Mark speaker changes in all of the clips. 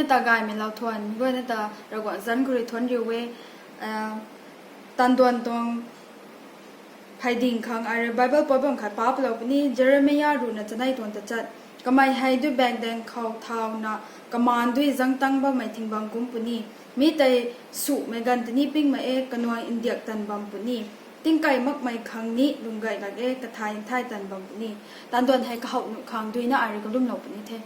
Speaker 1: nata guay me lau thuan guay nata Ravguangc kuri thuan riwe tanduan tong Haiding khang are Bible pobom khat pa plo ni Jeremiah ru na chanai ton ta chat kamai hai du bang deng khou thau na kaman dui jang tang ba mai thing bang kum puni mi tai su me gan tani ping ma e kanwa indiak tan bam puni ting kai mak mai khang ni lungai lag e ka thai thai tan bam puni tan don hai ka hau nu khang dui na are ko lum lo puni the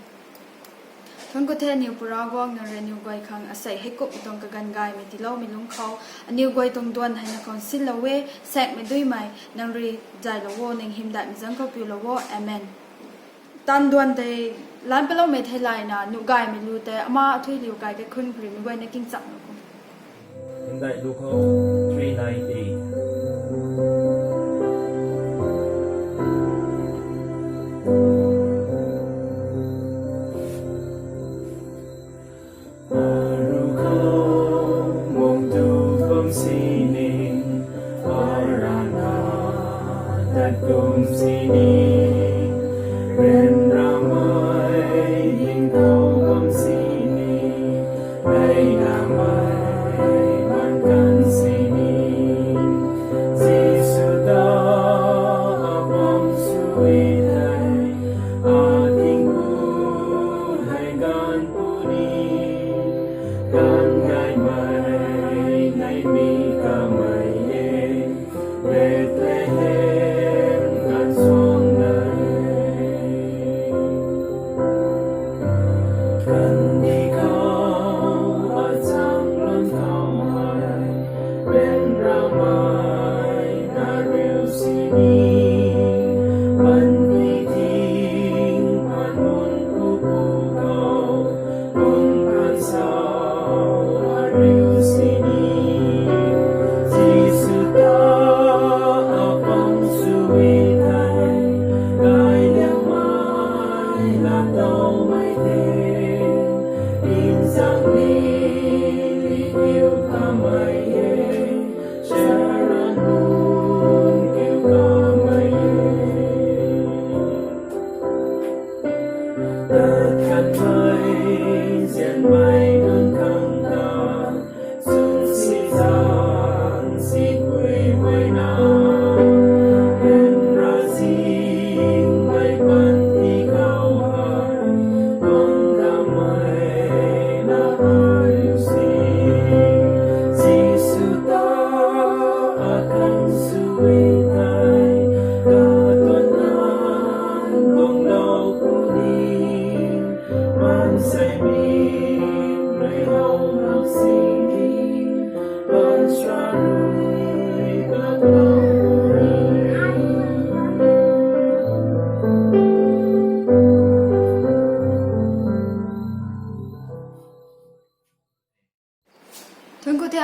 Speaker 1: thon ko the niu pura gong na re niu guay khang Asei he ko tong ka gan gai me ti lo mi lung khau aniu guay tong don hai na kon sil lawe sek me dui mai nang ri jai lo wo ning him da mi jang ko pi lo wo amen tan don te lan pe lo me thai lai na nu gai me lu te ama thui liu gai ke khun phri mi guay na king chak no ko
Speaker 2: him dai lu khou 398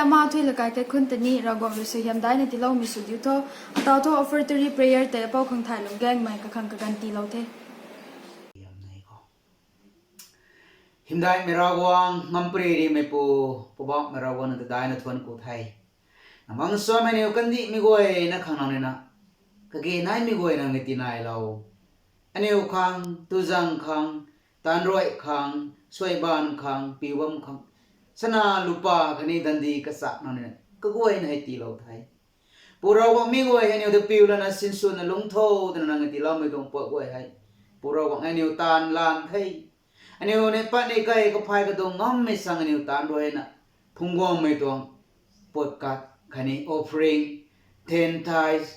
Speaker 1: ama thui la kai ke khun tani Ravguangc ri su hiam dai na ti lo mi su diu tho ataw tho offertory prayer te pau khang thai lung gang mai ka khang ka gan ti lo the
Speaker 3: him dai me Ravguangc ngam pri ri me pu ba me Ravguangc na dai na thon ku thai namang so me ne kan di mi guay na khang na na ka ge nai mi guay na ngi ti nai lo aneu khang tu jang khang tan roi khang soi ban khang piwam khang sana lupa khani dandi ka sa na ne ka guay na ti lo thai pura wa mi guay aneu de piu la na sin su na lung tho de na ngi ti lo me dong po guay hai pura wa aneu tan lan thai aneu ne pa ne kai ko phai ka dong ngam me sang aneu tan roi na phungom me tong podcast khani offering 10 tithes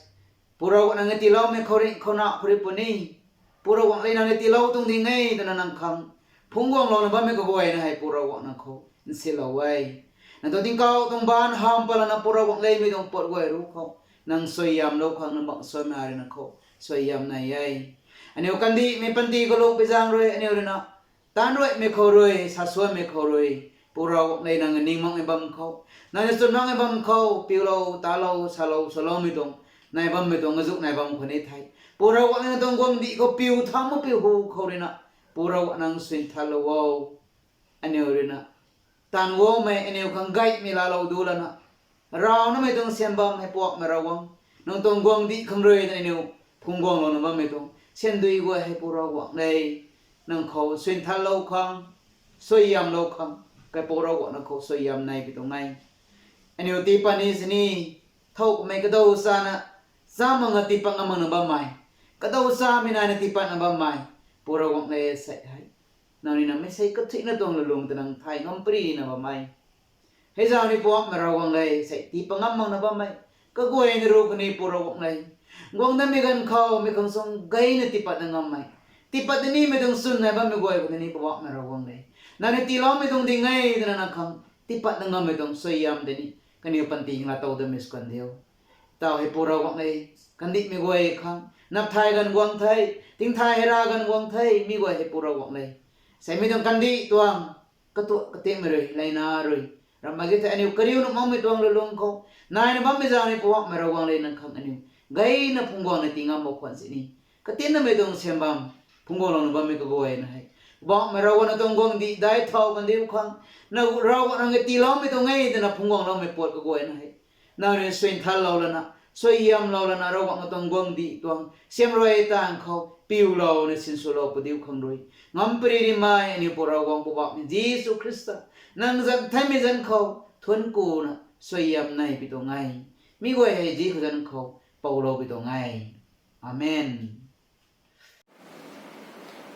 Speaker 3: pura wa ngi ti lo me khori khona khori puni pura wa le na ngi ti lo tung di ngai de na nang khang phungom lo na ba me ko guay na hai pura wa na kho silaway na to ting kau tong ban ham pala na pura wang lei mi dong pot guai ru kho nang soyam lo khang na bang soy ma na kho soyam na yai aneu kandi me panti ko lo pejang roi aneu na tan roi me kho roi sa so me kho roi pura wang lei nang ning mang me bam kho na ne sun mang me bam kho pi lo ta lo sa lo so lo mi dong nai bam me dong azuk nai bam kho ne thai pura wang na dong gom di ko piu tham mo piu hu kho re na pura wang nang sin thalo wo aneu na tan wo me eneu khang gai mi la lo du la na raw na me tong sian bam he pok me rawang nong tong gong di khang roi na eneu phung gong lo na ba me tong sian dui go he pu raw nei nang kho swin thal lo khang soi yam lo kham kai poro go na kho soi yam nai pi to ngai aneu ti pani sini thok mai ka do sa na sa ma nga ti pang amang na ba mai ka do sa mi na ti pan na ba mai poro go ngai sai hai na ni na me sai ka thi na tong lung tanang thai ngam pri na ba mai he za ni po ma ra go ngai sai ti pang amang na ba mai ka guay ni ro ni poro go ngai gong na mi gan khau mi kang song gai na ti pat na ngam mai ti pat ni me dong sun na ba mi guay ko ni po ma ra go ngai na ni ti lo mi dong ding ngai na na kham ti pat na ngam me dong soi yam de ni kani panti nga taw de mis kan deu taw he pura wak nei kan dik mi guay khang nap thai gan guang thai ting thai hera gan guang thai mi guay he pura wak nei sai mi dong kan di tuang ka tu ka te me roi lai na roi ram ma ge ta ani kariu no mam mi tuang lo long ko nai na bam mi za ni puak me ra wang lai nan khang ani gai na phungwa na tinga mo kwan si ni ka ten na me dong sem bam phungwa lo na bam mi ka guay na hai ba me ra wan tong gong di dai thau kan deu khang na ra wan nge ti lo mi to ngai de na phungwa lo me pot ka guay na hai na re swen thal lo la na soi yam lo la na ra wan tong gong di tuang sem roi tang khau piu lo ne sin so lo pu deu khang roi ngam pri ri mai ani pora wang pu ba mi Jisu Krista nang zan thai mi zan khau thun ku na soi yam nai pi to ngai mi guay he ji khu zan khau pau lo pi to ngai amen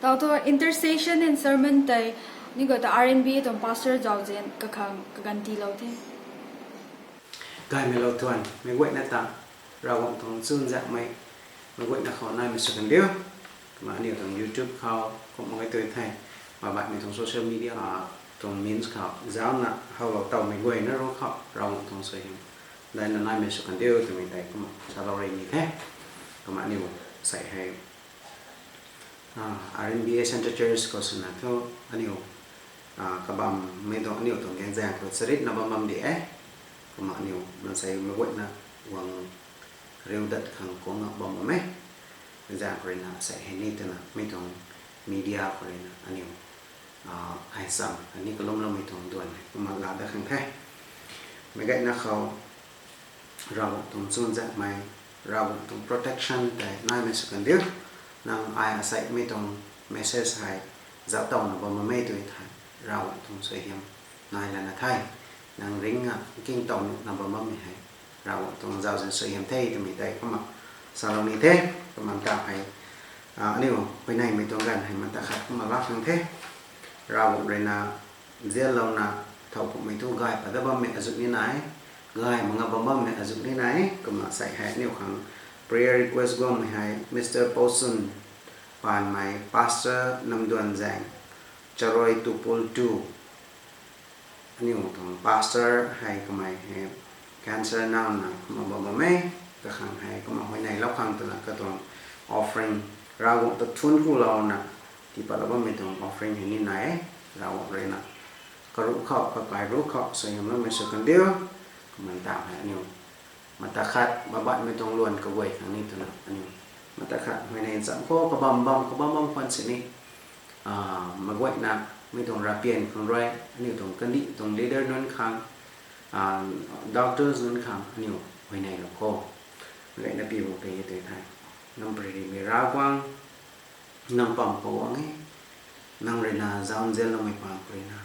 Speaker 1: tao to intercession and sermon tai ni go ta RNB to pastor jaw jen ka khang ka gan ti lo the
Speaker 4: guay me lo thuan meicguayna nata Ravguangc thong sun dạ mei meicguayna khou nai me su kan deu mà nhiều thằng YouTube khao cũng mọi người thấy và bạn mình thằng social media thằng means khao giáo nè hầu lộc tàu mình quay nó rất khao Ravguangc thong soi hình đây là nai mình su kan deu thì mình thấy cũng salary như thế các bạn nhiều sai hay RNBACCI Center Church có suna theo anh nhiều kadam mấy thằng nhiều thằng gang giang có serit na bam đi các bạn nhiều mình sai meicguayna uang rêu đất khang có ngọc bom mấy giang rồi na sẽ hình như thế nào mấy thằng media rồi na anh nhiều hay sắm anh ấy có lông lông mấy thằng tuần mà làm được khang thế mấy cái nó khâu Ravguangc thong sun dạ mei Ravguangc thong protection tại nai mình sẽ cần biết nang ai Asei mấy thằng message hay giáo tàu nó bom mấy tuổi thay Ravguangc thong soi hiểm nai là thay nang ring kinh tàu nó bom mấy hay Ravguangc thong giáo dân soi hiểm thế thì mình thấy có mặt sao ni thếก็มันตาให้อันนี้ไปไหนไม่ต้องกันให้มันตาขัดก็มารับฟังเทเราเลยนะเจ้าเรานะเท่าผมไม่ถูกกายแต่บ้าไม่อาจุนี่ไหนกายมันก็บ้าไม่อาจุนี่ไหนก็มาใส่ให้นิ้วขัง prayer request ก็ไม่ให้ Mr. Paulson ผ่านไหม Pastor นำดวนแจงจะรอยตุปูดูอันนี้ของ Pastor ให้ก็ไม่ให้ cancer นั่นนะมาบ้าไม่ก็ขังให้ก็มาไว้ในรับขังตัวนั้นก็ต้อง offering เราต้องทุนคู่เรานะที่ปะเราไม่ต้อง offering อย่างนี้ไหนเราเลยนะก็รู้เขาก็ไปรู้เขาส่วนยังไม่สุกันเดียวมันตามให้อันนี้มันตะขัดบ้านไม่ต้องล้วนก็ไว้ทางนี้ตัวนั้นอันนี้มันตะขัดไว้ในสังคมก็บำคนสินี้มาไว้นะไม่ต้องรับเปลี่ยนคนไรอันนี้ต้องกันดิต้อง leader นั่นขังdoctors นั่นขังอันนี้ไว้ในหลวงพ่อเลยนะพี่บอกไปตัวไทยน้ำปรีมีRavguangcน้ำปั๊มปวงน้ำเรน่าจาวเจลไม่ปั๊มปรีน่า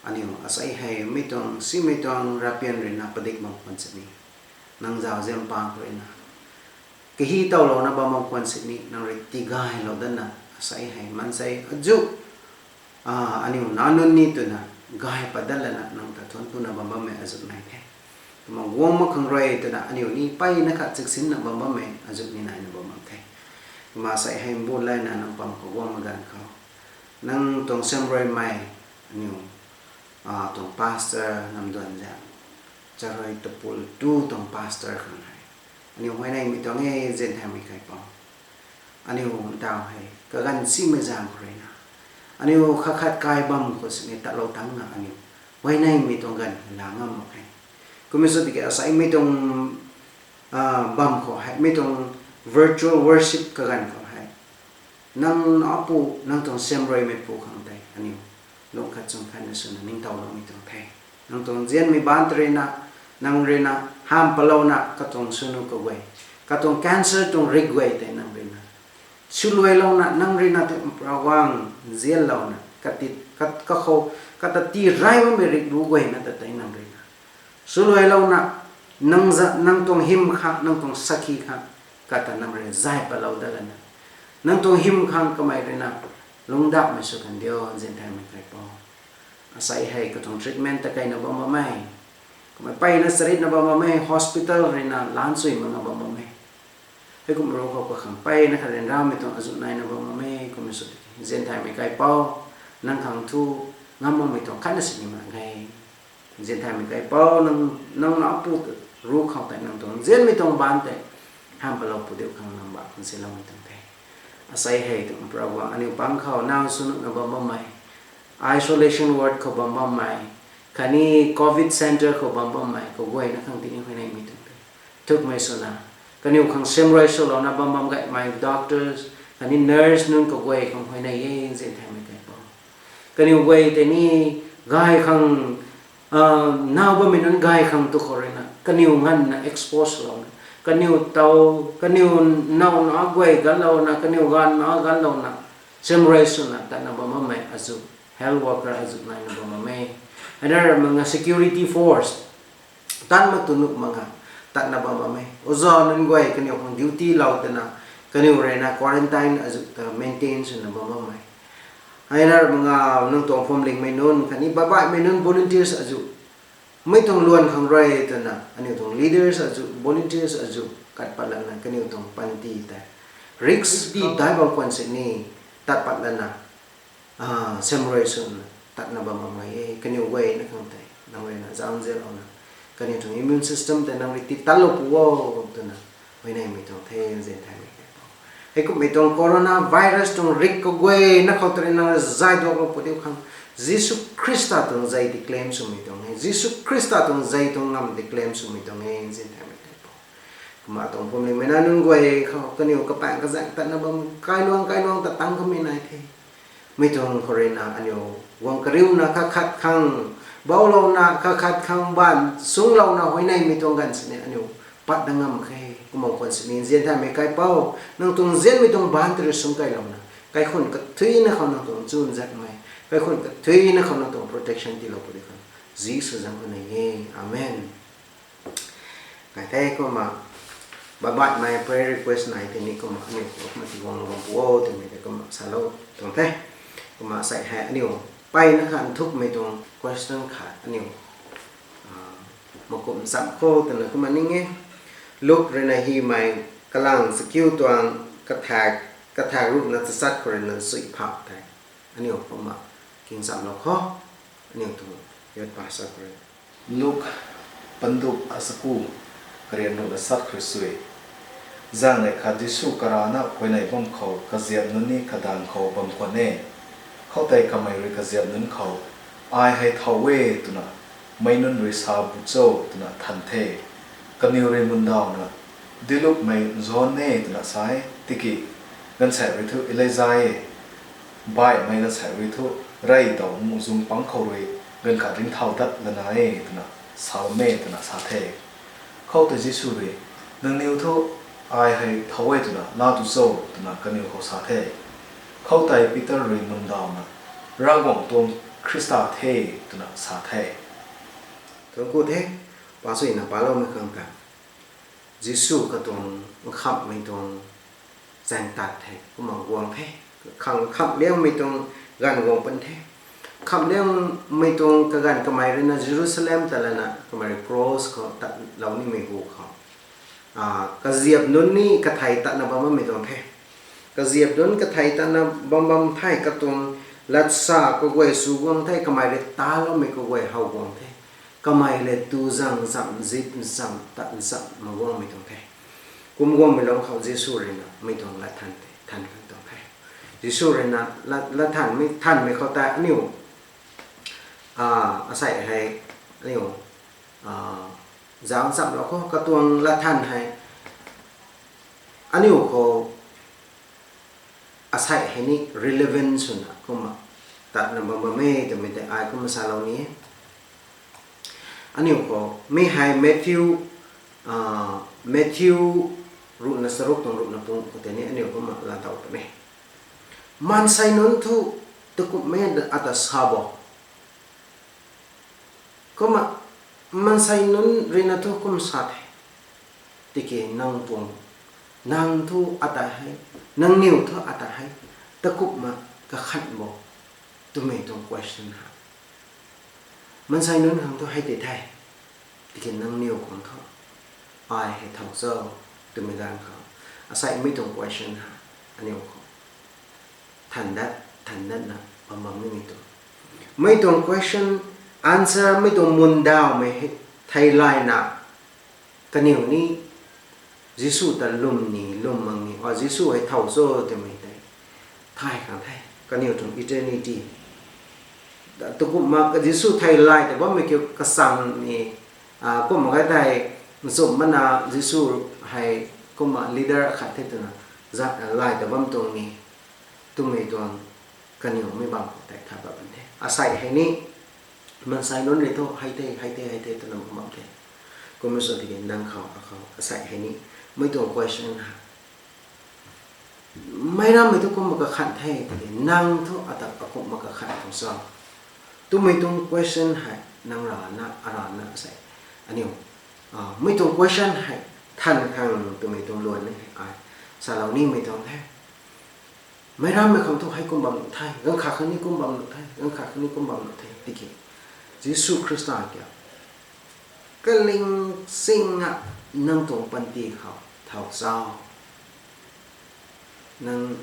Speaker 4: อันนี้อาศัยให้ไม่ต้องรับเปลี่ยนเรน่าประดิษฐ์บางคนสินี้น้ำจาวเจลปั๊มปรีน่ากี่ที่เต่าเรานะบางคนสินี้น้ำเรติกายเราดันนะอาศัยให้มันใส่จุอันนี้น้ำนุ่นนี่ตัวนะกายปัดดันละนะน้ำตาทนตัวนะบางไม่อาจุไม่แค่มองวงมาขังไรตัวน่ะอันนี้นี่ไปนะครับศึกษาหนักบ่แม่อาจุนี่ไหนนะบ่แค่มาใส่ให้บุญไล่น่ะน้ำปั๊มก็วงมากันเขานั่งตรงเซมไรไม่อันนี้ตรงพาสเตอร์นำดวนจะรอยตะปูดูตรงพาสเตอร์ข้างในอันนี้ไว้ในมีตรงนี้เจนแทนมีใครปองอันนี้ดาวให้ก็กันซิไม่จางใครนะอันนี้ขัดกายบัมก็สิ่งตะเราตั้งนะอันนี้ไว้ในมีตรงกันหลังอ่ะก็ไม่สุดที่จะใส่ไม่ต้องบัมเขาให้ไม่ต้อง virtual worship กันเขาให้นั่งอาปูนั่งตรงเซมไรไม่ปูข้างใดอันนี้ลงขัดสำคัญในส่วนนิ่งเท่าเราไม่ต้องแทงนั่งตรงเจียนมีบ้านเรน่ะนั่งเรน่ะห้ามปลาวน่ะก็ตรงสนุกกวยก็ตรง cancer ตรงริกวยแต่นั่งเรน่ะช่วยเราน่ะนั่งเรน่ะแต่ระวังเจียนเราน่ะก็ ติดก็เขาก็ตัดตีไรมันไม่ริกรู้ไว้นะแต่ใจนั่งเลยนะสุดเลยเรานะนั่งตรงหิมข้างนั่งตรงสักขีข้างก็ตัดนั่งเลยใจไปเราได้กันนะนั่งตรงหิมข้างก็ไม่เลยนะลงดับไม่สุกันเดียวเจนไทยไม่ไกลพออาศัยให้ก็ต้องทรีทเมนต์แต่ไกลนะบ่มาไม่ก็ไม่ไปนะสริตนะบ่มาไม่ hospital เลยนะล้านสุยมันนะบ่มาไม่ให้กุมรู้เขาก็ขังไปนะครับเรียนเราไม่ต้องอาจุนายนะบ่มาไม่ก็ไม่สุดเจนไทยไม่ไกลพอนั่งขังทูงามไม่ต้องขั้นสิ่งนี้มาไงเจนไทยไม่ไกลพอนั่งนับพูดรู้เขาแต่นั่งตรงเจนไม่ต้องบานแต่ห้ามไปเราพูดเดียวขังลำบากคนเสียเราไม่ต้องแต่อาศัยให้ถึงพระว่าอันนี้ปังเขาหน้าสุนัขนะบ่มาไม่ isolation ward เขาบ่มาไม่คันนี้ covid center เขาบ่มาไม่เขาguayนะขังที่นี่คนไหนมีตั้งแต่ทุกไม่สุนัขคันนี้ขังเซมไรสุเรานะบ่มาไม่ doctors คันนี้ nurse นุ่นเขาguayของคนไหนเองเจนไทยไม่ไกลพอกันอยู่guayแต่นี่กายขังน่าว่ามีนั่นกายขังตุกคนเลยนะกันอยู่งั้นนะ expose เรากันอยู่เตากันอยู่น่าหน้าguayกันเรานะกันอยู่กันหน้ากันเรานะเซมไรสุนะแต่นะบ่มาไม่อาจุ health worker อาจุนายนะบ่มาไม่อันนั้นมึง security force ตั้งมาตุนุกมึงแต่นะบ่มาไม่อุจจาระนั่นguayกันอยู่ของ duty เราแต่นะกันอยู่เรนะ quarantine อาจุ maintain สุนะบ่มาไม่ให้นั่นมึงนั่งตรงฟอร์มลิงไม่นุ่นคันนี้บ้าไม่นุ่น volunteers อาจุไม่ต้องล้วนขังไรแต่นะอันนี้ต้อง leaders อาจุ volunteers อาจุกัดปัดแล้วนะกันนี้ต้องปันตีแต่ risk ที่ได้บางคนเสนี่ตัดปัดแล้วนะseparation ตัดนะบางไม่กันนี้ way นะขังแต่นั่งเลยนะจะอันเจริญนะกันนี้ต้อง immune system แต่นั่งริติดตลบวัวตัวนะไม่ได้ไม่ต้องเทนเซนไทยให้ก็ไม่ต้องโคโรนาไวรัสต้องริกก็guayนักเขาตัวนั้นใจดวงเราพูดถึงขังJisu Christต้องใจดีเคลมสุมิตรงนี้ Jisu Christต้องใจต้องนำดีเคลมสุมิตรงนี้เจนไทยไม่ได้พอมาตรงผมเลยไม่น่านุ่งguayเขาก็เนี่ยก็แปะก็แจกแต่นะบังไกลน้องแต่ตั้งก็ไม่นายเทไม่ต้องโคเรนาอันนี้วงกริ้วนะคัดขังเบาเรานะคัดขังบ้านสูงเรานะไว้ในไม่ต้องกันสิเนี่ยอันนี้ปัดดังงามใครก็มองคนสิเนี่ยเจนไทยไม่ไกลเป้านั่งตรงเจนไม่ต้องบ้านตัวสูงไกลเรานะไกลคนก็ทุยนะเขานั่งตรงจูนจัดไหมไปคนก็ทุยนะเขานั่งตรง protection ที่เราพูดถึงJisu จังคนนี้อาเมนแต่แท้ก็มาบัด my prayer request ไหนทีนี้ก็มาเนี่ยมาที่วงลงปัวทีนี้ก็มาสารุตรงแท้ก็มาใส่แห่อันนี้ไปนะครับทุกไม่ตรง question ขาดอันนี้มากลุ่มสับโคแต่ละก็มานี่ไงลุกเรนฮีใหม่กำลังสกิลตัวกระแทกรูปนักสัตว์คนนั้นสุยภาพแต่อันนี้ผมมากินสามเราข้ออันนี้ถูกยศภาษาคน
Speaker 5: ลูกปันดุอาสกูเรียนรู้สัตว์คริสต์จังในขัดดิสุกรานะคนในบ่มเขากระเจียบนั้นนี่ขดานเขาบ่มคนเน่เขาแต่กำไม่ริกระเจียบนั้นเขาอายให้เท่าเวตุนะไม่นุ่นริสาบุโจตุนะทันเทกันนิวเรมุนดาวนะดิลูกไม่โซนเน่ตุนะสายติกิกันแสริทุอิเลใจบ่ายไม่กันแสริทุไรดาวมุซุงปังเขาเลยกันขัดริงเท่าดัดละนายตุนะสาวเมตุนะสาเทเขาแต่จิสุเลยนังนิวทุอายให้เท่าเวตุนะลาตุโซตุนะกันนิวเขาสาเทเขาแต่ปีเตอร์เรมุนดาวนะร่างของตัวคริสต์เทตุนะสาเท
Speaker 4: ตัวกูเทภาษาอินปาโลไม่เคยกันจิสุก็ตรงขับไม่ตรงแจงตัดเทก็มาวงเทขับเลี้ยงไม่ตรงกันวงเป็นเทขับเลี้ยงไม่ตรงกันก็ไม่เรนะเยรูซาเล็มแต่ละนะก็ไม่ครอสก็ตัดเรานี่ไม่หูเขาก็เจียบนุ่นนี่กระไทยตัดนะบ้าไม่ตรงเทก็เจียบนุ่นกระไทยตัดนะบ้าไทยก็ตรงลัดซาก็guayสูวงเทก็ไม่เรตาเราไม่ก็guayเฮาวงเทก็ไม่เรตูจังสัมจิตสัมตัดสัมมาวงไม่ตรงเทกุมวงไม่ลงเขาเจสุเรนะไม่ตรงละทันเททันกันตรงเทเจสุเรนะละทันไม่เขาแต่นิ้วอาศัยให้นิ้วจ้างสัมแล้วก็กระตวงละทันให้อันนี้เขาอาศัยให้นี่ relevance นะก็มาตัดนำมาไม่แต่ไม่ได้อายก็มาสาเหล่านี้อันนี้ก็ไม่ให้แมทธิวรูปนัสรุปตรงรูปนับตรงแต่นี้อันนี้ก็มาลาเท่าไปไหมมันใส่นนทุ ตะกุไม่อัตสาบก็มันใส่นุนเรนทุกุมสัตย์ติเกนังตวงนางทุอัตให้นางนิวทุอัตให้ตะกุมก็ขัดบ่ตัวไม่ต้อง question หามันใส่นุนของตัวให้ติดไทยติเกนางนิวของเขาไอให้ทำเจ้าตัวไม่ได้เขาอาศัยไม่ต้อง question หาอันนี้เขาทันได้นะบางไม่ต้อง question answer ไม่ต้องมุนดาวไม่ไทยไลน์นะกันอยู่นี่ยิสุตะลุมนี่ลุมมังนี่อ๋อยิสุให้เท่าโซ่แต่ไม่ได้ไทยกันไทยกันอยู่ตรง eternity ตุกุมายิสุไทยไลน์แต่ว่าไม่เกี่ยวกับสังนี่ก็มันก็ได้สมมันยิสุให้ก็มา leader ขัดเท่านั้นจะไลน์แต่ว่าตรงนี้ตรงไม่ตรงกันอยู่ไม่บางแต่ถ้าแบบนี้อาศัยให้นี่มันใส่นนเลยโตให้เตตนมมั่งเตก็ไม่สนที่นั่งเขาอาศัยให้นี่ไม่ต้อง question หาไม่ร่ำไม่ต้องก็มากระขันเทนั่งทุกอัตตะก็มากระขันของสองตัวไม่ต้อง question ให้นั่งรอนะอาใส่อันนี้ไม่ต้อง question ให้ท่านข้างตัวไม่ต้องล้วนนี่สารเหล่านี้ไม่ต้องแท้ไม่ร่ำไม่คำทุกให้กุมบังไทยกังขาคนนี้กุมบังไทยกังขาคนนี้กุมบังไทยติเกJisu Krista kia cái linh sinh năng tổng bản tì khảo thảo sao năng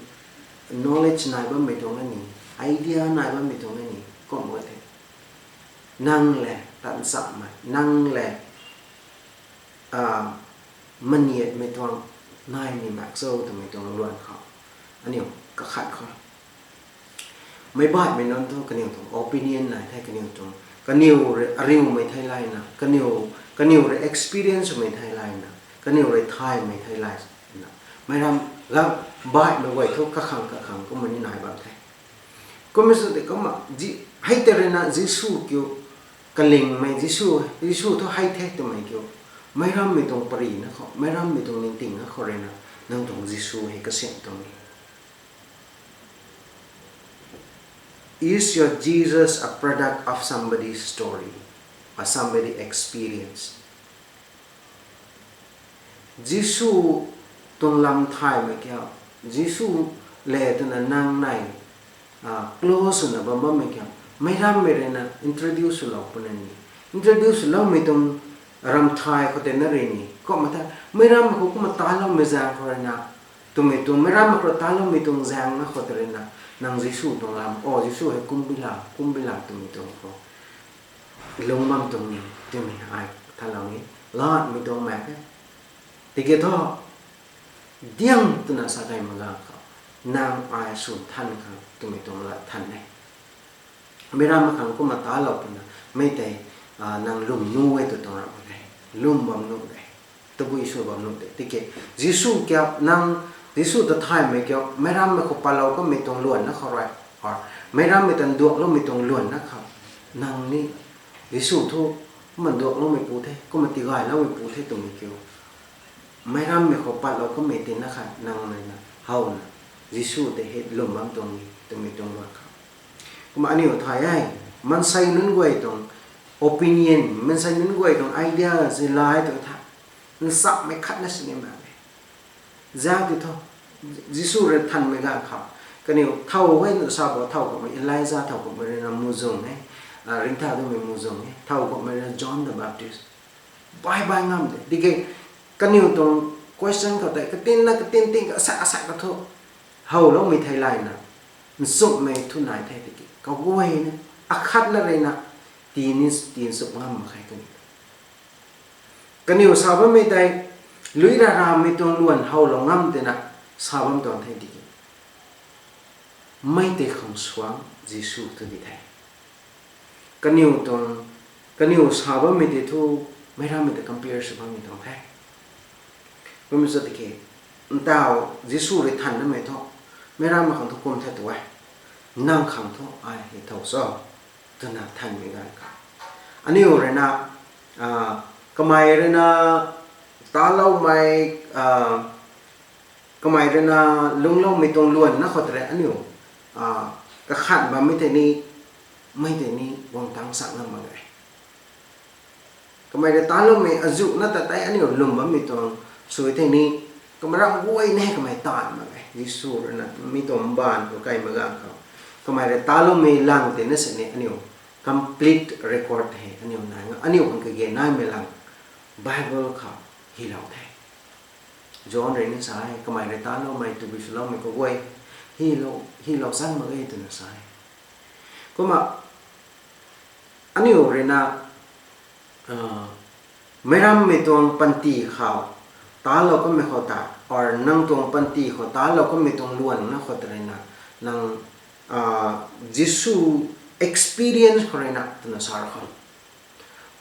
Speaker 4: knowledge này bao mấy tổng này idea này bao mấy tổng này có một thế năng lệ tận sẵn mà năng lệ mình nhiệt mấy tổng này mình mặc sâu từ mấy tổng luôn khảo anh hiểu các khát không mấy bài mình nói thôi cái nhiều tổng opinion này thay cái nhiều tổng cái nhiều riu mấy thay lại nè cái nhiều experience mấy thay lại nè cái nhiều thay mấy thay lại nè mấy năm gặp bài mà vậy thôi các khang có mình này bảo thay có mấy sự để có mà hay tên là Jisu kiểu cái linh mấy Jisu thôi hay thế tụi mày kiểu mấy năm mấy tông pari nó khó mấy năm mấy tông linh tình nó khó rồi nè năng tông Jisu hay cái chuyện tông này. Is your Jesus a product of somebody's story or somebody's experience? Jisu tung lam thai mà kêu Jisu lệ tu na nang này close na bamba mà kêu mấy ram mấy na introduce swlou punani introduce swlou mấy tung ram thai có tên là gì có mà ta mấy ram mà có mà ta lo mấy giang thôi na tu mấy tung mấy ram mà có ta lo mấy tung giang nó có tên là nang Jisu tung lam Jisu hay kumbila tu mấy tung có lông mắm tung này tu mấy ai thà lòng này lót mấy tung mẹ cái thì cái đó điang tu na sa kai maga ka nang ai sun than ka tu me tong la than này mera ma khang ko ma ta lo na me te nang lum nu we tu tong ra này lum bam nu de tu bu isu bam nu de ti ke Jisu kya nang Jisu ta thai me kya mera ma ko pa lo ko me tong luan na kho rai or mera me tan duak lo me tong luan na kha nang ni Jisu thu man duak lo me pu the ko ma ti gai lo me pu the tu me kyo mấy năm mình học bắt đầu có mấy tiếng nó khác năng này là hầu là Jisu để hết lùm bám tuồng từ mấy tuồng loạt khác mà anh hiểu thấy ai mình say nến quay tuồng opinion mình say nến quay tuồng idea gì lại tuồng thà mình sắp mấy khát nó sẽ nghe mà ra thì thôi Jisu rồi thành mấy gà khảo cái điều thâu với nó sao có thâu của mình Elijah thâu của mình là mua dùng ấy rinh thao tôi mình mua dùng ấy thâu của mình là John the Baptist bài ngâm đấy đi cái cái nhiều tông question có tại cái tên cái sạ cái thôi hầu nó mình thay lại nè mình sụp mày thu nải thay thì có guay nữa khát là đây nè tiền sụp ngâm mà khai cái nhiều sao với mấy tay lưới ra mấy tông luôn hầu nó ngâm thì nè sao với toàn thay thì mấy tay không xoáng Jisu từ đi thay cái nhiều sao với mấy tay thu mấy ra mấy tay compare sự với mấy tông thay với mình sẽ thấy tao Jisu để thành nó mày thôi mấy ra mà không thuộc cùng theo tuổi năng không thôi ai thì thầu sao từ nào thành mấy cái cả anh yêu rồi na cái mày rồi na ta lâu mày cái mày rồi na lung lâu mày tung luôn nó khó thấy anh yêu ก็ขัดมาไม่แต่นี้วางตังสักนั่นมาเลยก็ไม่ได้ตาลไม่อายุนั่นแต่อันนี้ลุมมันมีตัวสวยที่นี้ก็มารับguayแน่ก็ไม่ตานมาเลยยิสูนั่นมีตัวบ้านก็ใกล้มากันเขาก็ไม่ได้ตาลไม่ลังแต่นั่นสิเนี่ยอันนี้ complete record ให้อันนี้นายอันนี้คนก็เกี่ยนายไม่ลัง Bible เขาฮีเราแท้ย้อนเรื่องนี้สายก็ไม่ได้ตาลไม่ตัวบิสลไม่ก็guayฮีเราสั้นมาเลยตัวนั้นสายก็มาอันนี้เรื่องน่ะไม่รำไม่ตรงปันตีเขาตาเราก็ไม่เข้าตานั่งตรงปันตีเขาตาเราก็ไม่ตรงล้วนนะเขาแต่ละนั่งจิสู experience เขาเลยนะตัวนั้นสารเขา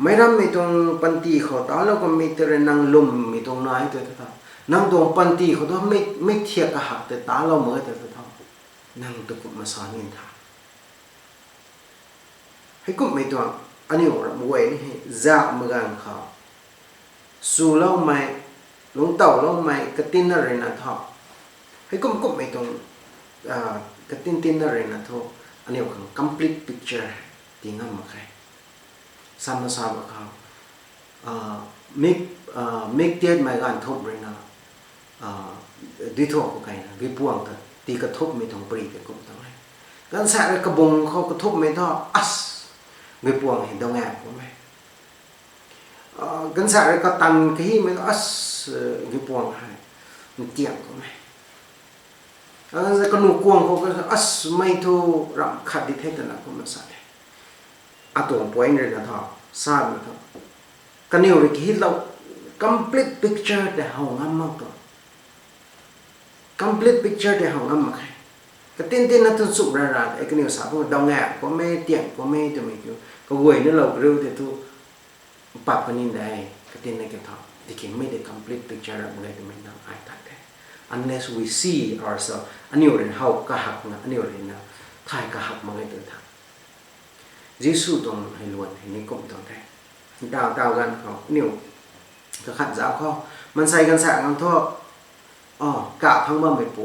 Speaker 4: ไม่รำไม่ตรงปันตีเขาตาเราก็ไม่แต่ละนั่งลมไม่ตรงไหนตัวเท่านั่งตรงปันตีเขาตัวไม่เทียบกับหักแต่ตาเราเหมือนแต่เท่านั่งตะกุบมาสอนนินทาให้กุบไม่ตรงอันนี้เราบุยนี่จะมือกันเขาสู้เราไม่ลงเต่าเราไม่กระตินอะไรนะท่อให้กุมไม่ตรงกระตินอะไรนะท่ออันนี้คือ complete picture ที่งั้นมาใครซ้ำเขามิกเทียนไม่กันทบเลยนะดีทั่วก็ใครนะวิปวงกันตีกระทบไม่ตรงปรีกันกุมตรงไหนกันแสกระบงเขากระทบไม่ท่อวิปวงเห็นตรงแง่ผมไหมกันสายก็ตันที่มันก็วิปวงให้มันเจียงผมไหมก็หนูกวงเขาก็ไม่ถูกรับขัดดิเทศนะผมไม่ใช่ตัวป่วยเลยนะท่อทราบไหมท่อกันนี่เราคิดเรา complete picture แต่ห้องน้ำมากกว่า complete picture แต่ห้องน้ำมากก็เต้นนั่นทุนสุราไอ้กันนี่สาวพวกดองแง่ก็ไม่เตียงก็ไม่จะไม่อยู่ก็เว้ยนั่นเราเรื่องที่ทุกปับกันนี่ได้ก็เต้นในกันท่อที่เขียนไม่ได้ complete picture อะไรที่ไม่นำไอ้ตัดได้ unless we see ourselves อันนี้เรื่องเขากระหักนะอันนี้เรื่องนะถ่ายกระหักมาเลยตัวท่ายิสูตรงให้ล้วนให้นิคมตรงได้ดาวกันเขานิ้วก็ขัดจ้าข้อมันใส่กันแสงกันท่อกะทั้งบ้านไม่ปู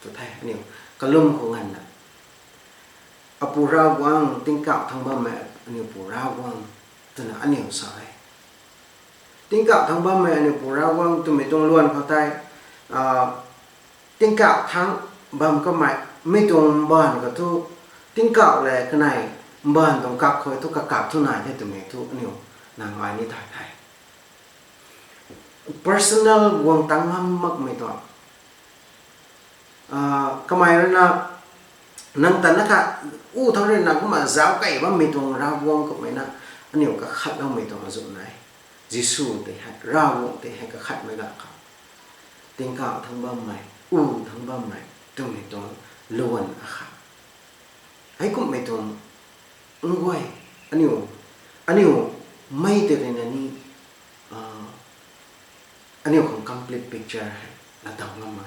Speaker 4: ตัวไทยนิ้วกระลุ่มของเงินน่ะปูราววังติ้งกะทั้งบ้านแม่อันนี้ปูราววังตัวนั้นอันนี้สายติ้งกะทั้งบ้านแม่อันนี้ปูราววังตัวไม่ตรงล้วนเขาไทยติ้งกะทั้งบ้านก็ไม่ตรงบ้านก็ทุกติ้งกะแหละข้างในบ้านตรงกับคอยทุกกับทุกนายได้ตัวไม่ทุกอันนี้นางไม้นี่ถ่ายไทย personal วงตั้งมักไม่ต้องก็หมายถึงนะนั่งแต่นะคะเท่าเรื่องนั้นก็มาจ้าวไก่ว่าไม่ตรงราวงก็ไม่นะอันนี้ก็ขัดเราไม่ตรงอาจุไหนยิสูแต่ให้ราวงแต่ให้ก็ขัดไม่ได้ครับติงข่าวทั้งบ้านใหม่ทั้งบ้านใหม่ต้องไม่ตรงล้วนอะครับให้ก็ไม่ตรงguayอันนี้ไม่แต่ในนี้อันนี้ของ complete picture แล้วต้องทำไง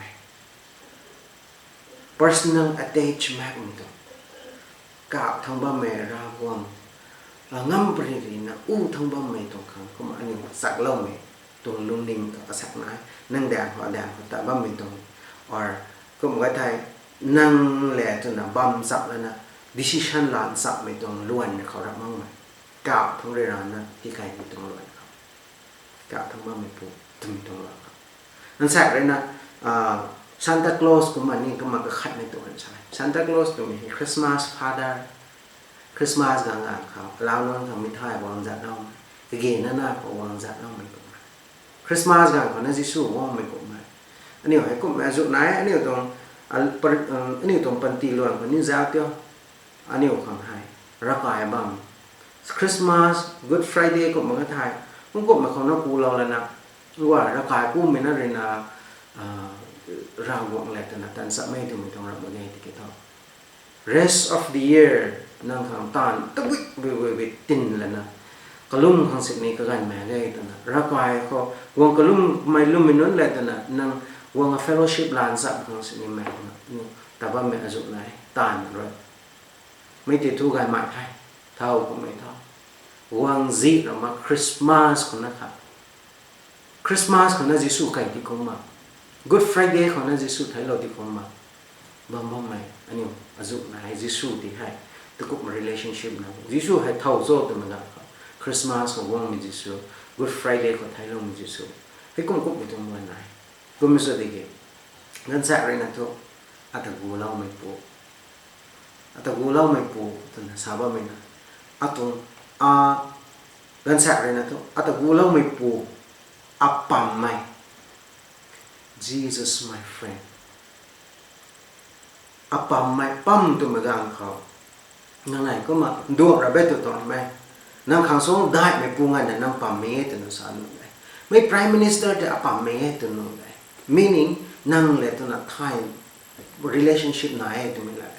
Speaker 4: personal attachment มันต้องกาบทั้งบ้านแม่ราวงงั้มปริรินะทั้งบ้านแม่ตรงข้างก็มาอันนี้สักเล่าแม่ตรงลุงนิ่งกับสักน้อยนั่งแดงหัวแดงแต่บ้านแม่ตรงก็เหมือนไทยนั่งแหล่จนน่ะบัมสักแล้วนะdecision หลานสับไม่ตรงล้วนเขารับมั่งไหมกล่าวทั้งเรื่องนั้นที่ใครไม่ตรงล้วนครับกล่าวทั้งบ้านไม่ปูถึงตรงล้วนครับนั่นแสกเลยนะซานตาคลอสก็มานี่ก็มาก็ขัดในตัวนั้นใช่ซานตาคลอสตรงนี้คริสต์มาสพาดาคริสต์มาสกลางๆครับแล้วน้องทำมิถายวางจัดน้องก็เกณฑ์นั่นน่ะก็วางจัดน้องไม่ก็มาคริสต์มาสกลางๆนั่นจิสูว่างไม่ก็มาอันนี้ให้ก็มาจุดไหนอันนี้ตรงปันตีล้วนคนนี้จ้าเดียวอันนี้ของไทยรักไอ้บ้างคริสต์มาส Good Friday ก็มันก็ไทยมันก็มาของนักกูเราแล้วนะว่ารักไอ้กูไม่น่าเรียนRavguangcแหละแต่นะแต่สักไม่ถึงตรงรับไงที่เกี่ยว rest of the year นั่งข้างตานตะวิตินแล้วนะกลุ่มของสิ่งนี้ก็กันแม่ได้แต่นะรักไอ้เขาวงกลุ่มไม่ลุ่มไม่นู้นแหละแต่นะนั่งวง fellowship ลานสับของสิ่งนี้แม่แต่ว่าไม่อาจุไหนตานเลยไม่ติดทุกข์หมายใครเท่าก็ไม่เท่าวังจีเรามาคริสต์มาสคนนะครับคริสต์มาสคนนั้นยิสูใครที่คงมา Good Friday คนนั้นยิสูไทยเราที่คงมา บางไม่อันนี้อาจุนะให้ยิสุที่ให้ตะกุบมา relationship นะยิสุให้เท่าโซ่ตัวมันกันคริสต์มาสของวงมียิสุ Good Friday ของไทยลงมียิสุให้กุ้งกุ้งมีตรงวันไหนกุ้งมีสุดที่เกี่ยงั้นแสอะไรนะทุกอาตกูเล่าไม่ปูอาตกูเล่าไม่ปูตัวนั้นสาบไม่นะอาตงงั้นแสอะไรนะทุกอาตกูเล่าไม่ปูอัปปัมไม่ Jesus my friend อัปปัมไม่ปั๊มตัวมันกันเขานั่นไงก็มาดูระเบิดตัวตอนไหมนั่งข้างสองได้ไม่ปูงานนั่งปั๊มเมย์ตัวนั้นสานุเลยไม่ Prime Minister แต่อัปปัมเมย์ตัวนั้นเลย meaning นั่งเลยตัวนั้นไทย relationship ไหนตัวมันเลย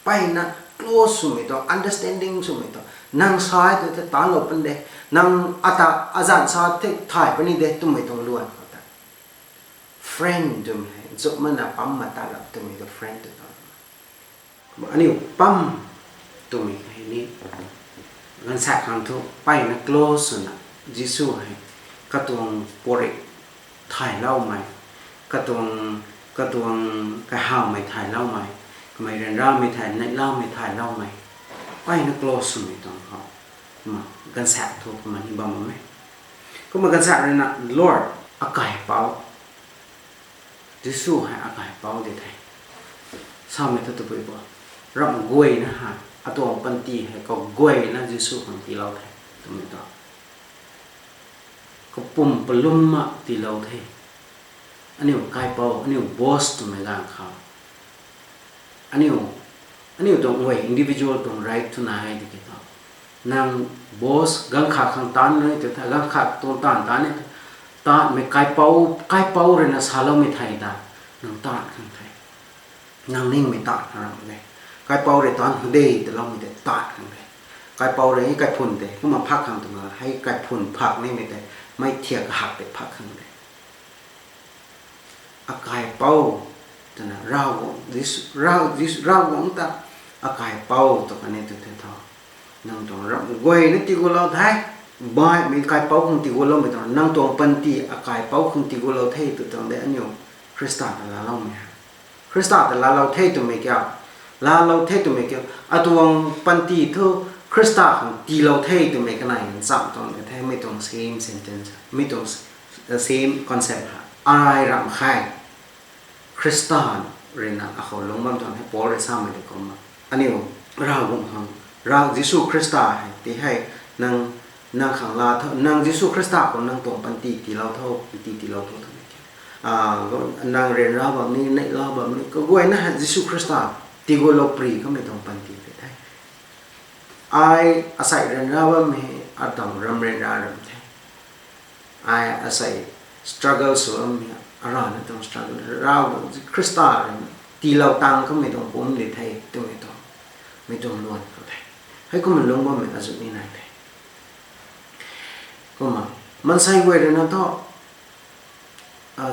Speaker 4: ไปนะ close สุดไม่ต้อง understanding สุดไม่ต้องนั่งสายตัวแต่ตาลบเป็นเดนั่งอาจารย์สายที่ถ่ายไปนี่เดตัวไม่ต้องล้วนเขาแต่ friend ตัวมันจบมันนะปั๊มมาตาลับตัวไม่ต้อง friend ตัวนั้นอันนี้ปั๊มตัวมันให้นี่เงินแสกครั้งทุกไปนะ close สุดนะยิสุให้กระตุ้งปริถ่ายเล่าไหมกระตุ้งกระหาวไม่ถ่ายเล่าไหมไม่เรียนเล่าไม่ถ่ายในเล่าไม่ถ่ายเล่าไหมไปนะ close สุดไม่ต้องเขามากันแสกทุกมันนี่บ้างไหมก็มากันแสกเลยนะ Lord อากาศเปล่ายิสุให้อากาศเปล่าเด็ดไทยสามเมตรตัวไปบ่รับguayนะฮะอาตัวปันตีให้ก็guayนะยิสุของที่เราไทยตรงนี้ต่อก็ปุ่มปลุ่มมาที่เราไทยอันนี้กายเปล่าอันนี้บอสตัวไม่ร่างเขาอันนี้ตรงguay individual ตรง right to นายที่กี่ต่อนางบอสกังขาข้างตันเลยแต่ถ้ากังขาตรงตันเนี่ยตาไม่กายเปล่าเรนะสาเราไม่ไทยตานางตาข้างไทยนางนิ่งไม่ตาอะไรเลยกายเปล่าเรตอนเดย์แต่เราไม่ได้ตาข้างไทยกายเปล่าเรให้กายพุ่นเดย์ก็มาพักข้างตรงนั้นให้กายพุ่นพักนี่ไม่ได้ไม่เทียบหักไปพักข้างเดย์อากายเปล่าแต่นะเราหวังแต่อากายเปล่าตัวกันนี่ตัวเท่านั่งตรงรับguayนี่ที่กูเราไทยบ่ายมีกายเป้าคงตีกูเราไม่ต้องนั่งตรงปันตีอากายเป้าคงตีกูเราเท่ตัวตรงเดียนอยู่คริสต์แต่ละเราไม่คริสต์แต่ละเราเท่ตัวไม่เกี่ยวละเราเท่ตัวไม่เกี่ยวอะตัวปันตีเท่าคริสต์ของตีเราเท่ตัวไม่กันไหนซ้ำตรงเท่ไม่ตรง same sentence ไม่ตรง same concept อะไรรำใครคริสต์เรียนนะเขาลงมาตอนให้พอเรียนซ้ำไม่ได้ก็มาอันนี้เราบุ้งหังเรายิสุคริสต์ที่ให้นั่งขังลาเท่านั่งยิสุคริสต์คนนั่งตรงปันตีที่เราเท่าที่เราเท่าทำไมก็นั่งเรียนเราแบบนี้ในเราแบบนี้ก็guayนะยิสุคริสต์ที่กูเราปรีก็ไม่ตรงปันตีไปได้อาศัยเรียนเราแบบนี้อาต้องรำเรียนเราแบบนี้อาศัย struggle ส่วนนี้อะไรนั่นต้อง struggle เราคริสต์ที่เราตั้งก็ไม่ต้องผมเลยไทยตัวไม่ต้องล้วนเขาไทยให้ก็มันลงว่ามันอาจจะไม่นายไทยก็มันใส่ไว้เลยนะท่อ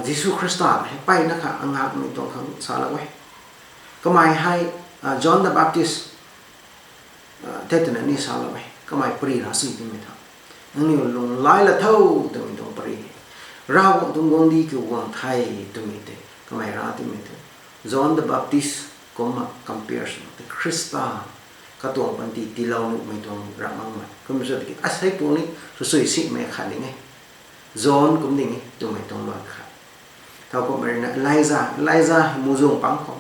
Speaker 4: ยิสุคริสต์ให้ไปนะคะอังหากไม่ต้องทำสารไว้ก็หมายให้จอห์นเดอะแบปติสต์เทศนานี่สารไว้ก็หมายปรีราศีที่ไม่ทำนั่นนี่ลงไล่ละเท่าตัวไม่ต้องปรีเราต้องวงดีคือวงไทยตัวไม่ได้ก็หมายราที่ไม่ได้จอห์นเดอะแบปติสต์ก็มา compare กับคริสต์ก็ตัวปันตีที่เราไม่ต้องรักมั่งไหมก็ไม่ใช่ที่Aseiพวกนี้สุดๆสิไม่ขาดยังไงจอห์นก็ไม่ได้ตัวไม่ต้องล้วนขาดเท่ากับอะไรนะไลซ่ามูจงปังของ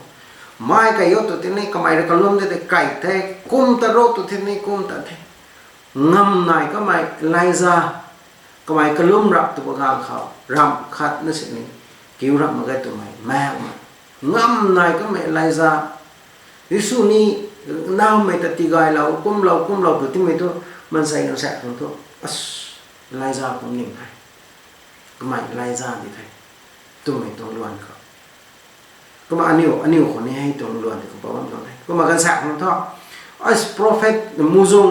Speaker 4: ไม่ไก่ยศตัวที่นี่ก็ไม่ได้ก็ล้มได้แต่ไก่แท้กุมตะโรตัวที่นี่กุมตะแท้งำนายก็ไม่ไลซ่าก็ไม่ก็ล้มรับตัวกลางเขารำขัดนั่นสินี่กิ้วรำมันก็ตัวไม่แม่มางำนายก็ไม่ไลซ่ายิสุนี่น้าไม่ตัดตีกายเราคุ้มเราตัวที่ไม่ตัวมันใส่กันแสบของตัวไลซ่าผมหนึ่งไทยก็ไม่ไลซ่าที่ไทยตัวไม่ต้องล้วนเขาก็มาอันนี้คนนี้ให้ตัวล้วนที่เขาบอกว่าตรงไหนก็มากันแสบของตัวprophet มูจง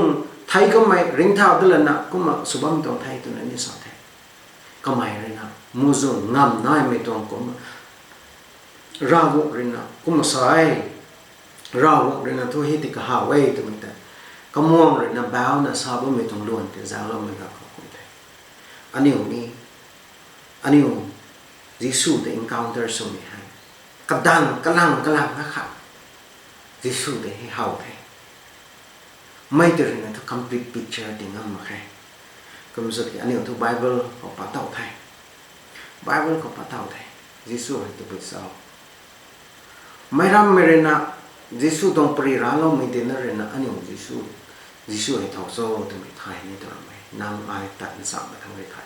Speaker 4: ไทยก็ไม่ริงเท้าตัวละนะก็มาสุบัมตรงไทยตัวนั้นนี่สอนไทยก็ไม่เลยนะมูจงงำน้าไม่ตรงก็มาราวุรินะก็มาใส่เราเรื่องทั่วหิติกหาไว้ตัวมันแต่ก็มองเรื่องบ้าวนะทราบว่าไม่ต้องล้วนแต่จะเราไม่กับคนไทยอันนี้ยิสุได้ encounter สมัยให้กระดังกระลังนะครับ Jisu để hậu thế mấy từ này thu complete picture tiếng âm mà khai cầm giật cái anh thu Bible có bắt đầu thay Bible có bắt đầu thay Jisu hay tụi bây giờ mấy ram mê na Jisu tông pari ra lo mấy tên này na anh Jisu hay thầu số tụi mình thay như tụi mày năng ai tận sạm mà thằng mày thay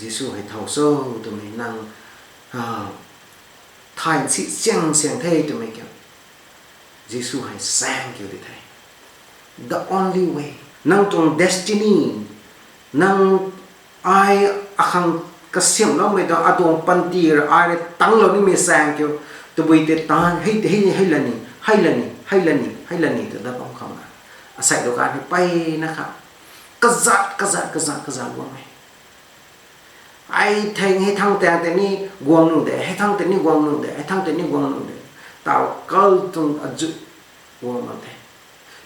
Speaker 4: Jisu hay thầu số tụi mình năng thay sĩ xiang thay tụi mày kiểu Jisu hay sang kiểu đi thay the only way năng trong destiny năng ai akhang kasiam lo mai da atong panti ra ai tang lo ni me sang kiểu tụi bây te tan hay là ni tụi đó bóng không à Asei đồ cái bay na khá kazat luôn mày ai thành hay thằng tè ni guang nung để hay thằng tè ni guang nung để hay thằng tè ni guang nung để tao câu tung aju guang mà thế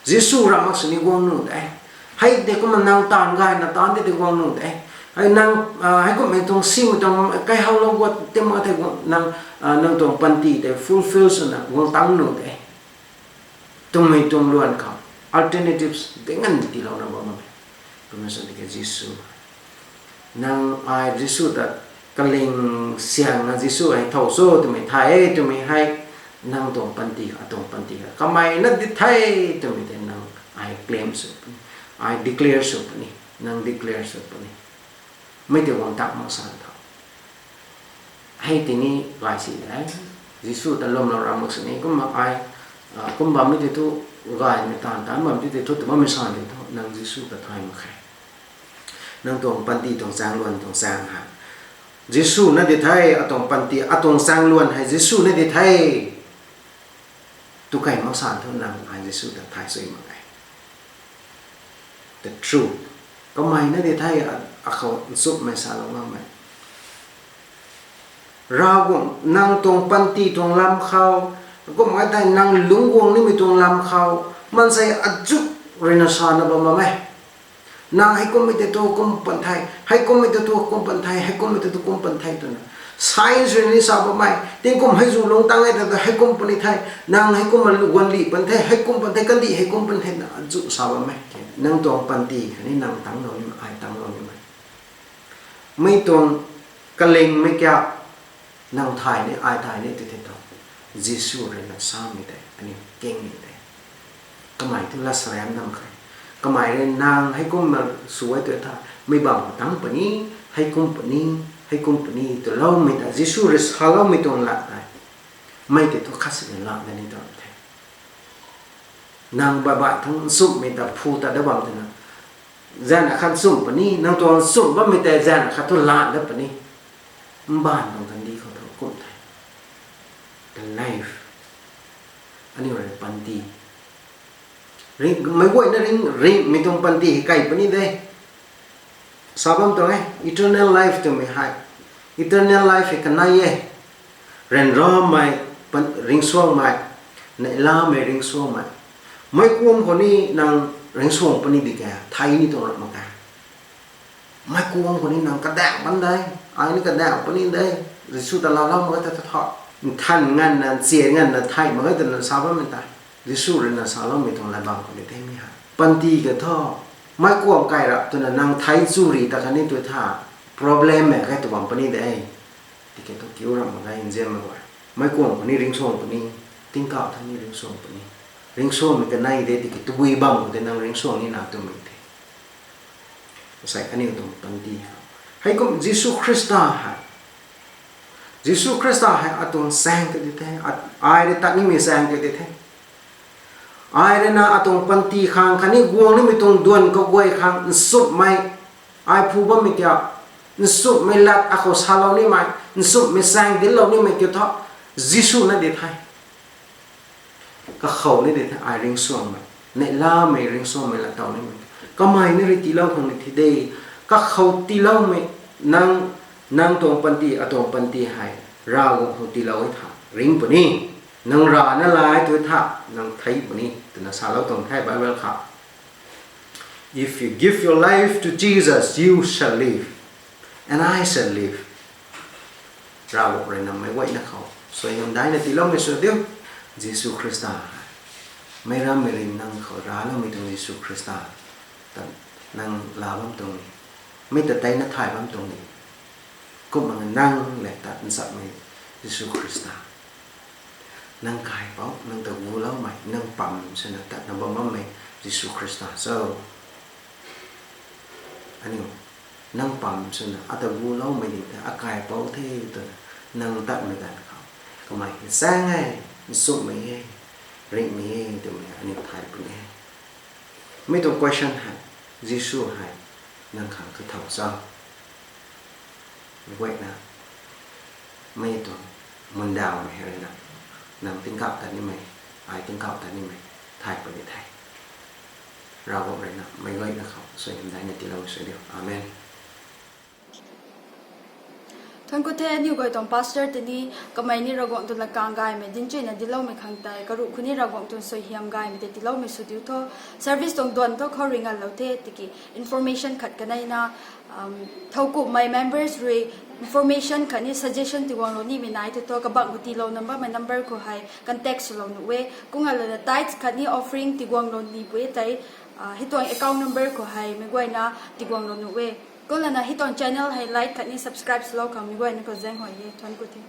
Speaker 4: Jisu ra mặc ni guang nung để hay để có mà năng tan gai na tan để guang nung để hay năng hay có mấy thằng sim trong cái hao lâu quật tem mà thấy năng trong panti để fulfill suna guang tăng nung để tung mấy tung luôn không alternatives dengan ti lâu nào mà kemudian ke Jisu nang ai Jisu dat kaling siang na Jisu ai thau so tu mai thai tu mai hai nang tong panti kamai na di thai tu mai ten nang ai claim so ai declare so ni nang declare so ni mai te wang tak ma san thau hai ti ni vai si dai Jisu ta lom lo ram so ni kum ma ai kum ba mi te tu gai mi tan ma mi te tu tu ma mi san ni nang Jisu ta thai ma khai nang tong panti tong sang luan tong sang ha Jisu na di thai atong panti atong sang luan hai Jisu na di thai tu kai ma san thon nang ai Jisu ta thai soi ma ai the truth có mai na di thai a khou sup mai sa lo ma mai Ravguangc nang tong panti tong lam khau có mai thai nang lungguang ni mi tong lam khau man sai aju rena sa na ba ma mai nang hay kom ite to kom pan thai hay kom ite to kom pan thai hay kom ite to kom pan thai to na science ni sa ba mai ting kom hay zu long tang ai ta hay kom pan thai nang hay kom mal wan li pan thai hay kom pan thai kan di hay kom pan thai na zu sa ba mai nang tong pan ti ni nang tang lo ni ai tang lo ni mai tong kaleng mai kya nang thai ni ai thai ni ti ti to Jisu re na sa mi te ani keng ni te kamai tu la sram nam khai kamai re nang hay kum mà suai tu tha mai bang tang pani hay kum pani to lau mi ta Jisu re halau mi ton la tai mai te to khas le la ni to the nang ba thang sup mi ta phu ta da bang ta na zan khan sum pani nang ton sum ba mi ta zan kha to la da pani ban dong kan di kho to kum thai the life ani re panti mấy quậy nó ring mình tung panti cái pani đây sabam to eternal life to me hai eternal life cái này ye ren ro mai ring suang mai nai la me ring suang mai mấy cuom ko ni nang ring suang pani di ka thai ni to rat ma ka mấy cuom ko ni nang kadam ban đây ai ni kadam pani đây Jisu ta la ma ta tho than ngan na cie ngan na thai ma ta na sabam men ta Jisu re na sa lo mi thong latbam ko le te mi ha panti ke tho mai kuam kai ra tu na nang thai chu ri ta kan ni tu tha problem me ka tu bam pani de ai ti ke to kiu ram ma in jem ma wa mai kuam ko ni ring song ko ni ting ka tha ni ring song ko ni ring song mi ka nai de ti ke tu bui bam de nang ring song ni na tu mi te sai ani tu panti hai ko Jisu Christa ha Jisu Christa ha atong sang te de ai de ta ni mi sang te de ai na atong panti khang khani guang ni mi tong duan ko guay khang sup mai ai phu ba mi kya sup mai lat a kho salo ni mai sup mi sang dil lo ni mai kyo tho Jisu na de thai ka khou ni de thai ai ring suang mai ne la mai ring suang mai la taw ni mai ka mai ni ri ti lo khong ni thi de ka khou ti lo mai nang tong panti atong panti hai ra go ti lo ai tha ring pa ni nang ra na lai tu tha nang thai pa ni tu na sa lo tong thai Bible kha if you give your life to Jesus you shall live and I shall live ra bo re na mai wai na khau so yom dai na ti lo me so dio Jisu Kristaไม่รำไม่รินนั่งเขาร้าแล้วไม่ตรงJisu Krista แต่นั่งลาบ้างตรงนี้ไม่แต่ใจนัดถ่ายบ้างตรงนี้ก็มันนั่งแหละตัดสัตว์ไม่Jisu Krista นั่งกายเป้านั่งตะวูแล้วใหม่นั่งปั๊มชนะตัดนั่งบ้าไม่Jisu Krista so อันนี้นั่งปั๊มชนะอัตวูแล้วไม่ดีแต่อากายเป้าเท่ตัวนั่งตัดไม่กันเขาก็ไม่แซงไงสุดไม่ไงริงไม่ไงตัวไม่อันนี้ถ่ายเป็นไงไม่ต้อง question ให้Jisu ให้นั่งขังคือเท่าซ้ำไม่ไหวนะไม่ต้องมันดาวไม่อะไรนะนั่งติ้งกับแต่นี่ไม่ไอ้ติ้งกับแต่นี่ไม่ถ่ายเป็นไทยเราบอกเลยนะไม่ไหวนะเขาสวยได้ในที่เราสวยเดียวอาเมน
Speaker 1: ท่านก็เทนิวก็ต้องพาสเตอร์ที่นี่ก็ไม่นี่เรากงตุลกางกายไม่ดินจุยนะดิเราไม่ขังใจก็รู้คุณนี่เรากงตุนสวยเฮียมกายไม่แต่ดิเราไม่สุดอยู่ท่อเซอร์วิสตรงด่วนท่อเขาเริงกันเราเทติกี้อินโฟเมชันขัดกันได้นะเท่ากับ my members รีอินโฟเมชันขัดนี่ suggestion ที่วางเรานี่มีไหนตัวกับบังกุฏิเรา number มัน number ก็ให้กัน text เราหนูเว้กุ้งอะไรนะ tithes ขัดนี่ offering ที่วางเรานี่เว้ใจให้ตัว account number ก็ให้ไม่ไหวนะที่วางเราหนูเว้ก็แล้วนะให้ตอน channel highlight ขัดนี่ subscribe สโลว์เขาไม่ไหวนะก็แจ้งหอยท่านก็ที